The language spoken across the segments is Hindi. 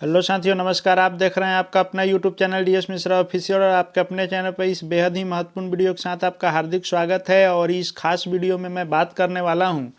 हेलो साथियों, नमस्कार। आप देख रहे हैं आपका अपना YouTube channel DS Mishra official और आपके अपने चैनल पर इस बेहद ही महत्वपूर्ण वीडियो के साथ आपका हार्दिक स्वागत है। और इस खास वीडियो में मैं बात करने वाला हूं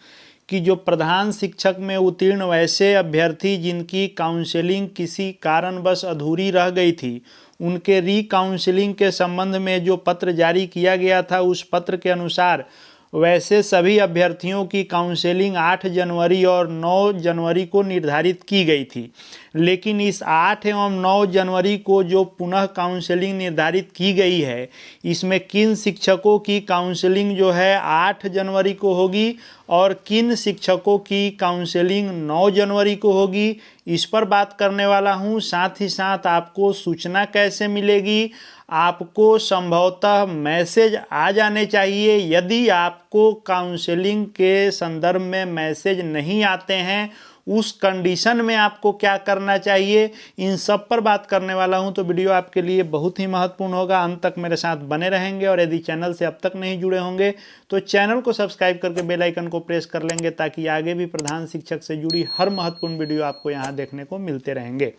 कि जो प्रधान शिक्षक में उत्तीर्ण वैसे अभ्यर्थी जिनकी काउंसलिंग किसी कारणवश अधूरी रह गई थी, उनके री काउंसलिंग के संबंध में जो पत्र जारी किया गया था, उस पत्र के अनुसार वैसे सभी अभ्यर्थियों की काउंसलिंग 8 जनवरी और 9 जनवरी को निर्धारित की गई थी। लेकिन इस 8 एवं 9 जनवरी को जो पुनः काउंसलिंग निर्धारित की गई है, इसमें किन शिक्षकों की काउंसलिंग जो है 8 जनवरी को होगी और किन शिक्षकों की काउंसलिंग 9 जनवरी को होगी, इस पर बात करने वाला हूं। साथ ही साथ आपको सूचना कैसे मिलेगी, आपको संभवतः मैसेज आ जाने चाहिए। यदि आपको काउंसलिंग के संदर्भ में मैसेज नहीं आते हैं, उस कंडीशन में आपको क्या करना चाहिए, इन सब पर बात करने वाला हूं। तो वीडियो आपके लिए बहुत ही महत्वपूर्ण होगा, अंत तक मेरे साथ बने रहेंगे। और यदि चैनल से अब तक नहीं जुड़े होंगे तो चैनल को सब्सक्राइब करके बेल आइकन को प्रेस कर लेंगे, ताकि आगे भी प्रधान शिक्षक से जुड़ी हर महत्वपूर्ण वीडियो आपको यहाँ देखने को मिलते रहेंगे।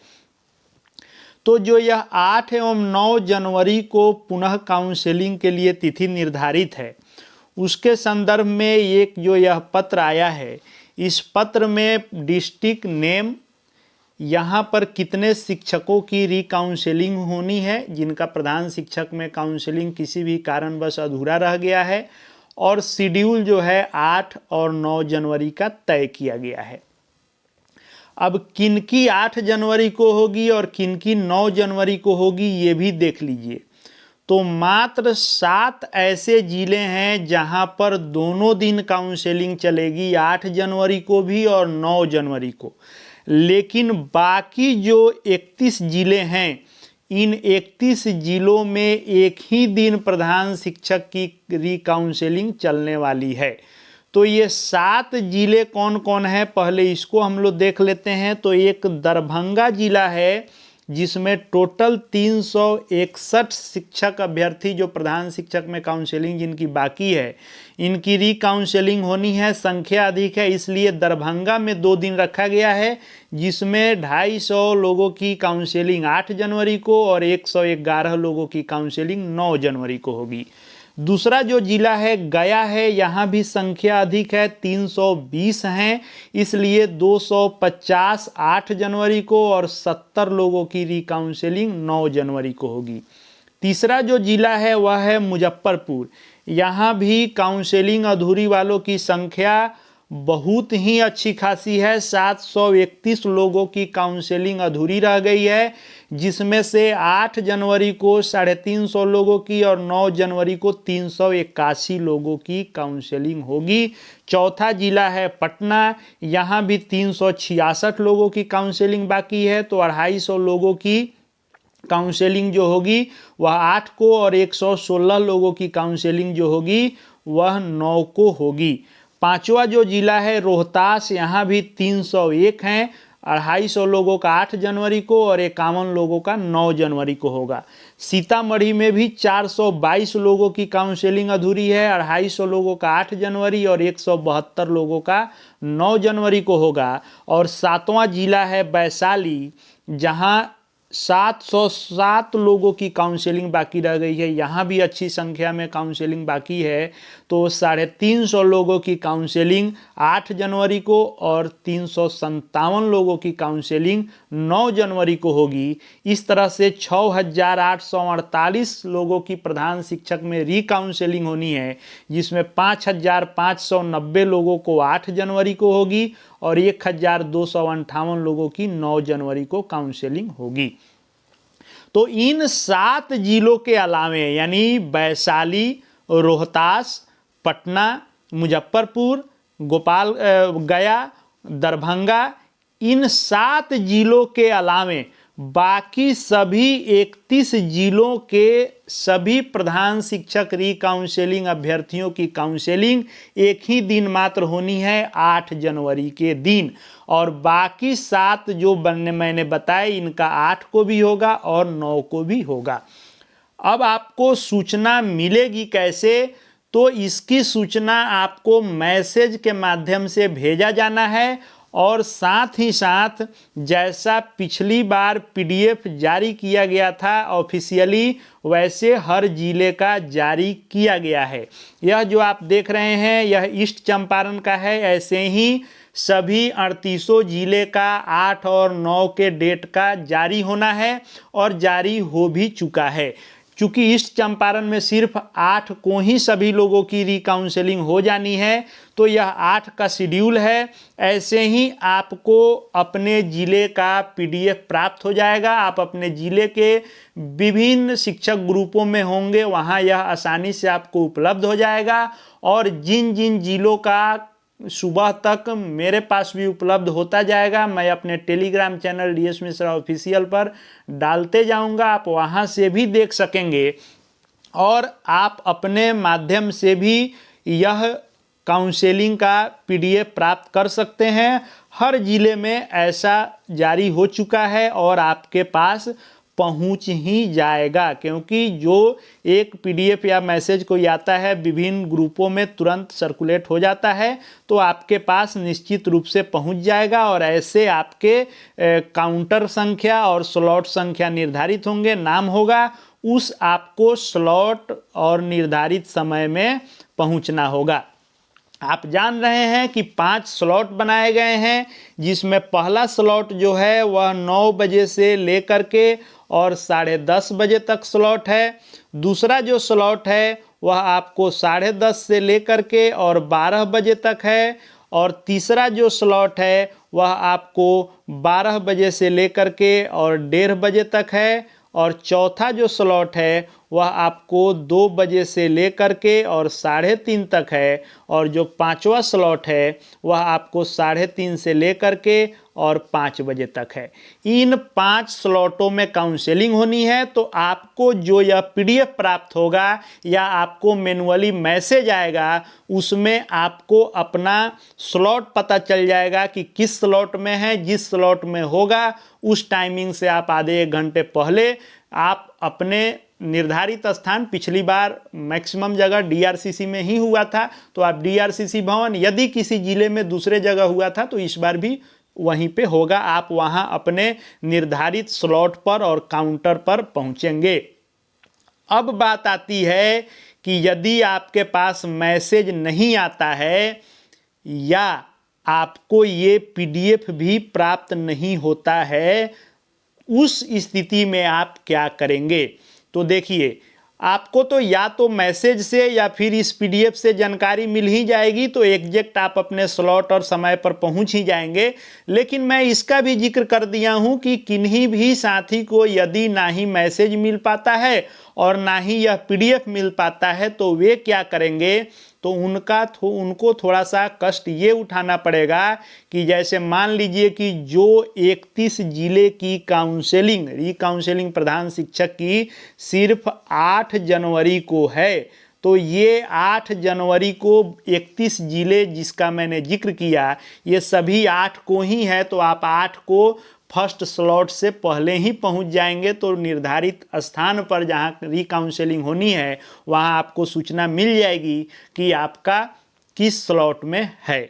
तो जो यह 8 एवं 9 जनवरी को पुनः काउंसलिंग के लिए तिथि निर्धारित है, उसके संदर्भ में एक जो यह पत्र आया है, इस पत्र में डिस्ट्रिक्ट नेम, यहाँ पर कितने शिक्षकों की रिकाउंसलिंग होनी है जिनका प्रधान शिक्षक में काउंसलिंग किसी भी कारणवश अधूरा रह गया है, और शेड्यूल जो है 8 और 9 जनवरी का तय किया गया है। अब किनकी 8 जनवरी को होगी और किनकी 9 जनवरी को होगी, ये भी देख लीजिए। तो मात्र 7 ऐसे जिले हैं जहां पर दोनों दिन काउंसलिंग चलेगी, 8 जनवरी को भी और 9 जनवरी को। लेकिन बाकी जो 31 जिले हैं, इन 31 जिलों में एक ही दिन प्रधान शिक्षक की रिकाउंसलिंग चलने वाली है। तो ये 7 जिले कौन कौन है, पहले इसको हम लोग देख लेते हैं। तो एक दरभंगा जिला है, जिसमें टोटल 361 शिक्षक अभ्यर्थी जो प्रधान शिक्षक में काउंसलिंग जिनकी बाकी है, इनकी रिकाउंसलिंग होनी है। संख्या अधिक है, इसलिए दरभंगा में 2 दिन रखा गया है, जिसमें 250 लोगों की काउंसलिंग 8 जनवरी को और 111 लोगों की काउंसलिंग 9 जनवरी को होगी। दूसरा जो जिला है गया है, यहाँ भी संख्या अधिक है, 320 हैं, इसलिए 250 8 जनवरी को और 70 लोगों की रिकाउंसलिंग 9 जनवरी को होगी। तीसरा जो जिला है वह है मुजफ्फरपुर। यहाँ भी काउंसलिंग अधूरी वालों की संख्या बहुत ही अच्छी खासी है, 731 लोगों की काउंसलिंग अधूरी रह गई है, जिसमें से 8 जनवरी को 350 लोगों की और 9 जनवरी को 381 लोगों की काउंसलिंग होगी। चौथा जिला है पटना, यहाँ भी 366 लोगों की काउंसलिंग बाकी है, तो 250 लोगों की काउंसलिंग जो होगी वह 8 को और 116 लोगों की काउंसलिंग जो होगी वह 9 को होगी। पांचवा जो जिला है रोहतास, यहाँ भी 301 हैं, 250 लोगों का 8 जनवरी को और 51 लोगों का 9 जनवरी को होगा। सीतामढ़ी में भी 422 लोगों की काउंसलिंग अधूरी है, 250 लोगों का 8 जनवरी और 172 लोगों का 9 जनवरी को होगा। और सातवां जिला है वैशाली, जहां 707 लोगों की काउंसलिंग बाकी रह गई है, यहाँ भी अच्छी संख्या में काउंसलिंग बाकी है। तो 350 लोगों की काउंसलिंग 8 जनवरी को और 357 लोगों की काउंसलिंग 9 जनवरी को होगी। इस तरह से 6848 लोगों की प्रधान शिक्षक में रिकाउंसलिंग होनी है, जिसमें 5590 लोगों को 8 जनवरी को होगी और 1258 लोगों की 9 जनवरी को काउंसलिंग होगी। तो इन 7 जिलों के अलावे, यानी वैशाली, रोहतास, पटना, मुजफ्फरपुर, गया, दरभंगा, इन 7 जिलों के अलावे बाकी सभी 31 जिलों के सभी प्रधान शिक्षक रिकाउंसलिंग अभ्यर्थियों की काउंसलिंग एक ही दिन मात्र होनी है, 8 जनवरी के दिन। और बाकी 7 जो मैंने बताए, इनका 8 को भी होगा और 9 को भी होगा। अब आपको सूचना मिलेगी कैसे, तो इसकी सूचना आपको मैसेज के माध्यम से भेजा जाना है और साथ ही साथ जैसा पिछली बार पीडीएफ जारी किया गया था ऑफिशियली, वैसे हर जिले का जारी किया गया है। यह जो आप देख रहे हैं यह ईस्ट चंपारण का है। ऐसे ही सभी 38 जिले का 8 और 9 के डेट का जारी होना है और जारी हो भी चुका है। चूँकि ईस्ट चंपारण में सिर्फ 8 को ही सभी लोगों की रिकाउंसलिंग हो जानी है, तो यह 8 का शेड्यूल है। ऐसे ही आपको अपने ज़िले का पीडीएफ प्राप्त हो जाएगा। आप अपने ज़िले के विभिन्न शिक्षक ग्रुपों में होंगे, वहाँ यह आसानी से आपको उपलब्ध हो जाएगा। और जिन जिन ज़िलों का सुबह तक मेरे पास भी उपलब्ध होता जाएगा, मैं अपने Telegram channel DS Mishra official पर डालते जाऊंगा, आप वहां से भी देख सकेंगे और आप अपने माध्यम से भी यह काउंसलिंग का पीडीएफ प्राप्त कर सकते हैं। हर जिले में ऐसा जारी हो चुका है और आपके पास पहुंच ही जाएगा, क्योंकि जो एक पीडीएफ या मैसेज कोई आता है विभिन्न ग्रुपों में तुरंत सर्कुलेट हो जाता है, तो आपके पास निश्चित रूप से पहुंच जाएगा और ऐसे आपके काउंटर संख्या और स्लॉट संख्या निर्धारित होंगे, नाम होगा, उस आपको स्लॉट और निर्धारित समय में पहुंचना होगा। आप जान रहे हैं कि 5 स्लॉट बनाए गए हैं, जिसमें पहला स्लॉट जो है वह 9 बजे से लेकर के और 10:30 बजे तक स्लॉट है। दूसरा जो स्लॉट है वह आपको 10:30 से लेकर के और 12 बजे तक है। और तीसरा जो स्लॉट है वह आपको 12 बजे से लेकर के और 1:30 बजे तक है। और चौथा जो स्लॉट है वह आपको 2 बजे से लेकर के और 3:30 तक है। और जो 5वां स्लॉट है वह आपको 3:30 से लेकर के और 5 बजे तक है। इन 5 स्लॉटों में काउंसलिंग होनी है। तो आपको जो यह पीडीएफ प्राप्त होगा या आपको मैनुअली मैसेज आएगा, उसमें आपको अपना स्लॉट पता चल जाएगा कि किस स्लॉट में है। जिस स्लॉट में होगा उस टाइमिंग से आप आधे 1 घंटे पहले आप अपने निर्धारित स्थान, पिछली बार मैक्सिमम जगह डीआरसीसी में ही हुआ था, तो आप डीआरसीसी भवन, यदि किसी जिले में दूसरे जगह हुआ था तो इस बार भी वहीं पे होगा। आप वहां अपने निर्धारित स्लॉट पर और काउंटर पर पहुंचेंगे। अब बात आती है कि यदि आपके पास मैसेज नहीं आता है या आपको ये पीडीएफ भी प्राप्त नहीं होता है, उस स्थिति में आप क्या करेंगे? तो देखिए, आपको तो या तो मैसेज से या फिर इस पीडीएफ से जानकारी मिल ही जाएगी, तो एग्जैक्ट आप अपने स्लॉट और समय पर पहुंच ही जाएंगे। लेकिन मैं इसका भी जिक्र कर दिया हूं कि किन्हीं भी साथी को यदि ना ही मैसेज मिल पाता है और ना ही यह पीडीएफ मिल पाता है, तो वे क्या करेंगे? तो उनको थोड़ा सा कष्ट ये उठाना पड़ेगा कि जैसे मान लीजिए कि जो 31 जिले की रिकाउंसलिंग प्रधान शिक्षक की सिर्फ 8 जनवरी को है, तो ये 8 जनवरी को 31 जिले जिसका मैंने जिक्र किया, ये सभी 8 को ही है। तो आप 8 को फर्स्ट स्लॉट से पहले ही पहुंच जाएंगे, तो निर्धारित स्थान पर जहां रिकाउंसलिंग होनी है वहां आपको सूचना मिल जाएगी कि आपका किस स्लॉट में है।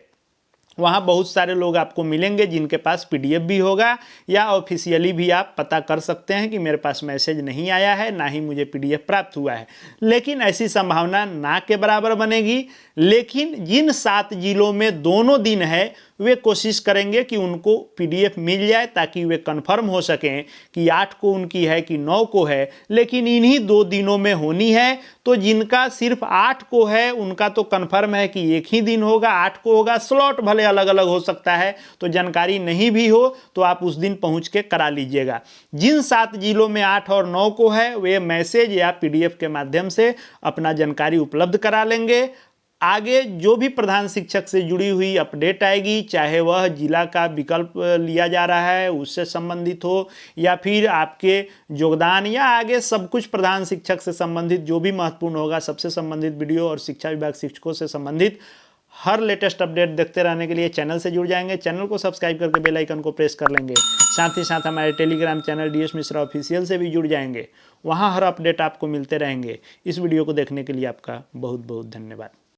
वहाँ बहुत सारे लोग आपको मिलेंगे जिनके पास पीडीएफ भी होगा, या ऑफिशियली भी आप पता कर सकते हैं कि मेरे पास मैसेज नहीं आया है, ना ही मुझे पीडीएफ प्राप्त हुआ है। लेकिन ऐसी संभावना ना के बराबर बनेगी। लेकिन जिन 7 जिलों में दोनों दिन है, वे कोशिश करेंगे कि उनको पीडीएफ मिल जाए, ताकि वे कंफर्म हो सकें कि 8 को उनकी है कि 9 को है। लेकिन इन्हीं 2 दिनों में होनी है, तो जिनका सिर्फ 8 को है उनका तो कंफर्म है कि एक ही दिन होगा, 8 को होगा। स्लॉट भले अलग अलग हो सकता है, तो जानकारी नहीं भी हो तो आप उस दिन पहुंच के करा लीजिएगा। जिन 7 जिलों में 8 और 9 को है, वे मैसेज या पीडीएफ के माध्यम से अपना जानकारी उपलब्ध करा लेंगे। आगे जो भी प्रधान शिक्षक से जुड़ी हुई अपडेट आएगी, चाहे वह जिला का विकल्प लिया जा रहा है उससे संबंधित हो, या फिर आपके योगदान, या आगे सब कुछ प्रधान शिक्षक से संबंधित जो भी महत्वपूर्ण होगा, सबसे संबंधित वीडियो और शिक्षा विभाग शिक्षकों से संबंधित हर लेटेस्ट अपडेट देखते रहने के लिए चैनल से जुड़ जाएंगे। चैनल को सब्सक्राइब करके बेल आइकन को प्रेस कर लेंगे। साथ ही साथ हमारे Telegram channel DS Mishra official से भी जुड़ जाएंगे। वहाँ हर अपडेट आपको मिलते रहेंगे। इस वीडियो को देखने के लिए आपका बहुत बहुत धन्यवाद।